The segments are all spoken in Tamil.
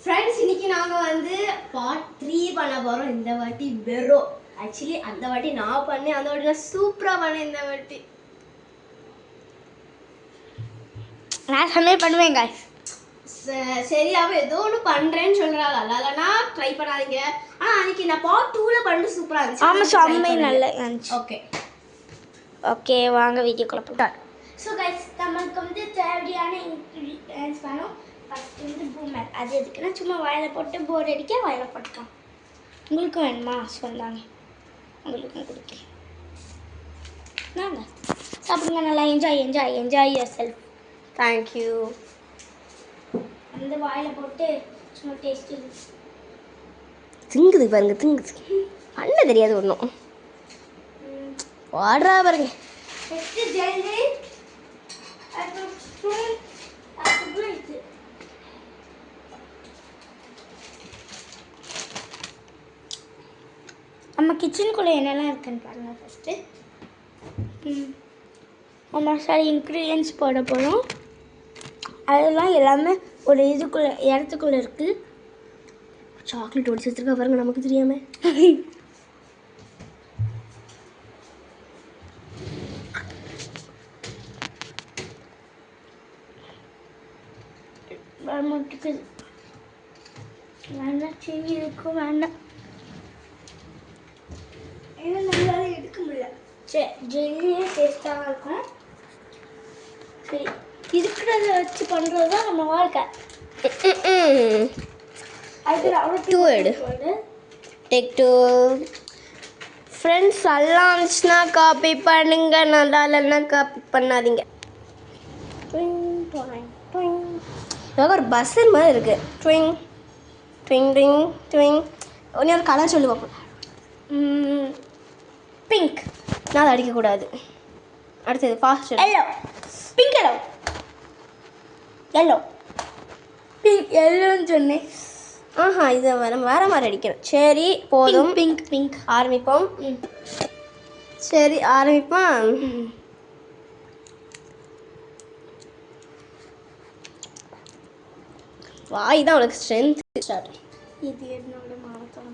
ஃப்ரெண்ட்ஸ் இன்னைக்கு நாங்கள் வந்து பார்ட் 3 பண்ண போகிறோம். இந்த வாட்டி வெறும் ஆக்சுவலி அந்த வாட்டி நான் பண்ணேன், அந்த வாட்டி நான் சூப்பராக பண்ணேன். இந்த வாட்டி நான் சமையல் பண்ணுவேன் guys. சரி அவ ஏதோ ஒன்று பண்ணுறேன்னு சொல்கிறாங்க, அதனாலனா ட்ரை பண்ணாதீங்க. ஆனால் அன்றைக்கி நான் பார்ட் 2ல் பண்ணி சூப்பராக இருந்துச்சு. ஆமாம் சமையல் நல்லா இருந்துச்சு. ஓகே ஓகே வாங்க வீடியோக்குள்ள போகலாம். ஸோ கைஸ் நம்மளுக்கு வந்து தேவையான இன்க்ரீடியன்ஸ் வேணும். ஃபஸ்ட்டு வந்து பூமர். அது எதுக்குன்னா சும்மா வாயில் போட்டு போர் அடிக்க வாயில் போட்டுக்கலாம். உங்களுக்கும் வேணுமா சொன்னாங்க, உங்களுக்கும் கொடுக்கேன். நாங்க சாப்பிடுங்க, நல்லா enjoy enjoy enjoy your self. Thank you. அந்த வாயில் போட்டு சும்மா டேஸ்ட்டு திங்குது பாருங்க, திங்குது. பண்ண தெரியாது ஒன்றும். வாடுறா பாருங்க. ஃபஸ்ட்டு ஜெல்லி, அப்புறம் ஸ்பூன், அதுக்கப்புறம் இது. நம்ம கிச்சனுக்குள்ளே என்னெல்லாம் இருக்குன்னு பாருங்கள். ஃபஸ்ட்டு நம்ம சில இன்க்ரீடியன்ஸ் போட போகிறோம். அதெல்லாம் எல்லாமே ஒரு இதுக்குள்ளே இடத்துக்குள்ளே இருக்குது. சாக்லேட் ஒடிச்சு வச்சிருக்கா பாருங்க, நமக்கு தெரியாம. வரமாட்டுக்கு வேண்டாம், சீனி இருக்கும் வேண்டாம். ஏன்னா நம்மளால எடுக்க முடியல. சரி ஜெல்லியே டேஸ்ட்டாக இருக்கும். சரி இருக்கிறத வச்சு பண்ணுறது தான் நம்ம வாழ்க்கை. அது டூ எடு. Take two. ஃப்ரெண்ட்ஸ் நல்லா இருந்துச்சுன்னா காப்பி பண்ணுங்க, நல்லா இல்லைன்னா காப்பி பண்ணாதீங்க. ஏதாவது ஒரு பஸ்ஸர் மாதிரி இருக்கு. ட்விங் ட்விங் ட்விங் ட்விங். ஒன்று ஒரு கலர் சொல்லி பார்ப்போம். பிங்க். நான் அதை அடிக்கக்கூடாது. அடுத்தது fast. Yellow, pink yellow, yellow pink எல்லோன்னு சொன்னேன். ஆஹா, இது வேற மாதிரி அடிக்கணும். சரி போதும். பிங்க் பிங்க் ஆரம்பிப்போம். சரி ஆரம்பிப்போம். வாய் தான் உனக்கு ஸ்ட்ரென்த். ஸ்டார்ட். இது என்னோட மானத்தோட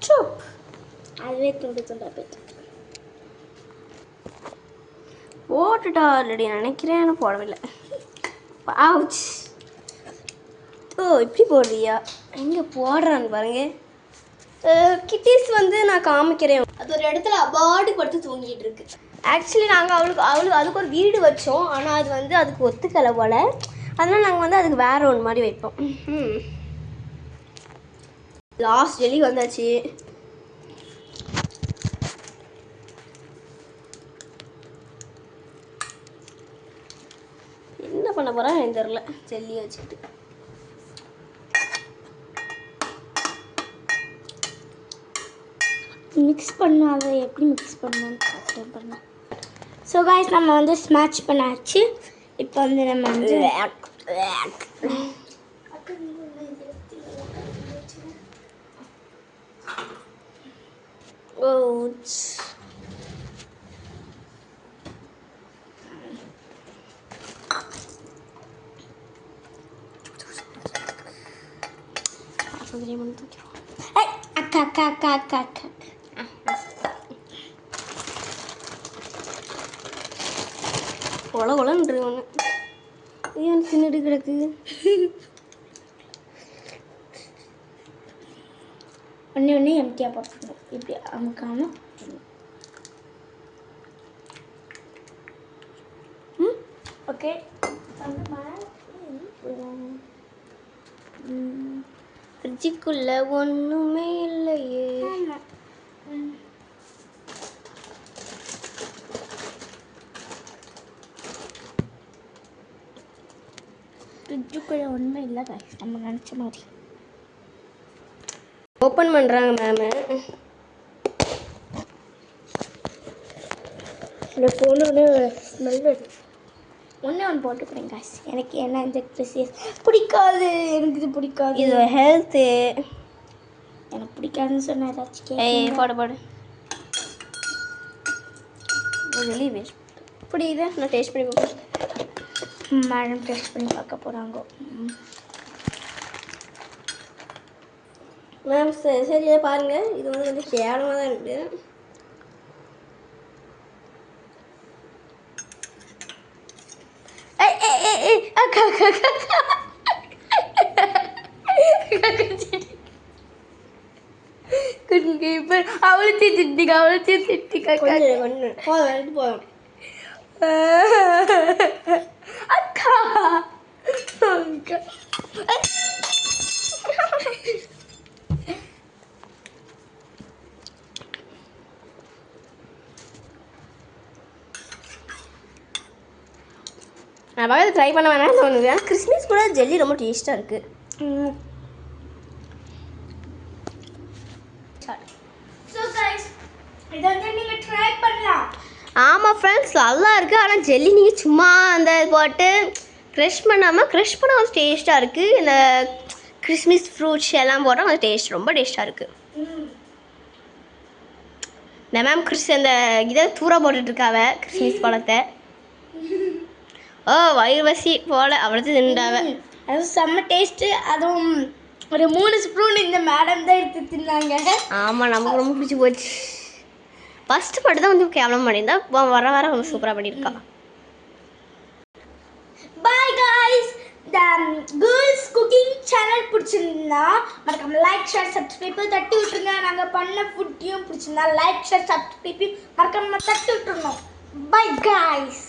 சூப். அதுவே துண்டு துண்டா போயிட்டு போட்டுட்டா ஆல்ரெடி நினைக்கிறேன்னு போடவில்லை. ஆவுச். ஓ இப்படி போடுறியா? எங்கே போடுறான்னு பாருங்க. கிட்டிஸ் வந்து நான் காமிக்கிறேன். அது ஒரு இடத்துல அபார்டு படுத்து தூங்கிட்டு இருக்கு. ஆக்சுவலி நாங்கள் அவளுக்கு அதுக்கு ஒரு வீடு வச்சோம், ஆனால் அது வந்து அதுக்கு ஒத்துக்கலை போல். அதனால் நாங்கள் வந்து அதுக்கு வேற ஒன்று மாதிரி வைப்போம். லாஸ்ட் ஜெல்லி வந்தாச்சு. என்ன பண்ண போகிறேன் எனக்கு தெரில. ஜெல்லியை வச்சுக்கிட்டு மிக்ஸ் பண்ணணும். அதை எப்படி மிக்ஸ் பண்ணணும்னு பண்ணேன். ஸோ காய்ஸ் நம்ம வந்து ஸ்மாட்ச் பண்ணாச்சு. இப்போ வந்து நம்ம வந்து அக்கா அக்கா அக்கா அக்கா அக்கா கொல கொலன்று ஒன்று ஏன் தின்னுட்டு கிடக்கு. ஒன்று ஒன்று எம்டியாக போட்டுக்கணும். இப்படி அமுக்காமல் ஓகே. ஃப்ரிட்ஜுக்குள்ளே ஒன்றுமே இல்லையே. ஃப்ரிட்ஜுக்குள்ளே ஒன்றுமே இல்லை காய்ஸ், நம்ம நினச்ச மாதிரி. ஓப்பன் பண்ணுறாங்க மேமு. இந்த ஃபோனோட ஸ்மெல் ஒன்றே ஒன்று போட்டுக்கிறேன் காய்ஸ். எனக்கு என்ன இந்த க்ரிசியஸ் பிடிக்காது. எனக்கு இது பிடிக்காது. இது ஹெல்த்து. எனக்கு பிடிக்காதுன்னு சொன்னால் ஏதாச்சும் ஏய் போடு போடு. Jelly waste. இப்படி இதை நான் டேஸ்ட் பண்ணி பார்ப்பேன். மேடம் டெஸ்ட் பண்ணி பார்க்க போகிறாங்க. மேம் சரி பாருங்கள், இது வந்து கொஞ்சம் கேவலமாக தான் இருக்குது. அக்கா அவளுக்கு திட்டிக்கா கொஞ்சம் போதும் போதும். அக்கா நான் பக்கத்தில் ட்ரை பண்ண வேணாம்னு தோணுது. ஆனால் கிறிஸ்மஸ் கூட ஜெல்லி ரொம்ப டேஸ்ட்டாக இருக்குது. ஸோ கைஸ் இதை வந்து நீங்கள் ட்ரை பண்ணலாம். ஆமாம் ஃப்ரெண்ட்ஸ், நல்லா இருக்குது. ஆனால் ஜெல்லி நீங்கள் சும்மா அந்த போட்டு க்ரஷ் பண்ணாமல் கொஞ்சம் டேஸ்ட்டாக இருக்குது. இந்த கிறிஸ்மஸ் ஃப்ரூட்ஸ் எல்லாம் போட்டால் கொஞ்சம் டேஸ்ட் ரொம்ப டேஸ்ட்டாக இருக்குது. இந்த மேம் அந்த இதை தூர போட்டுட்ருக்காவ கிறிஸ்மஸ் பழத்தை. ஓ வயிறு வசி போல் அவ்வளோத்து திண்டாவ. அது செம்ம டேஸ்ட்டு. அதுவும் ஒரு 3 ஸ்பூன் இந்த மேடம் தான் எடுத்து தின்னாங்க. ஆமாம், நமக்கு ரொம்ப பிடிச்சி போச்சு. ஃபஸ்ட்டு மட்டும் தான் வந்து கேவலம் பண்ணியிருந்தா, வர ரொம்ப சூப்பராக பண்ணியிருக்கா. Bye guys. இந்த கேர்ள்ஸ் குக்கிங் சேனல் பிடிச்சிருந்தா மறக்காம லைக் ஷேர் சப்ஸ்கிரைப் தட்டி விட்டுருங்க. நாங்கள் பண்ண ஃபுட்டையும் பிடிச்சிருந்தா லைக் ஷேர் சப்ஸ்கிரைப் மறக்காம தட்டி விட்டுருணும். Bye guys.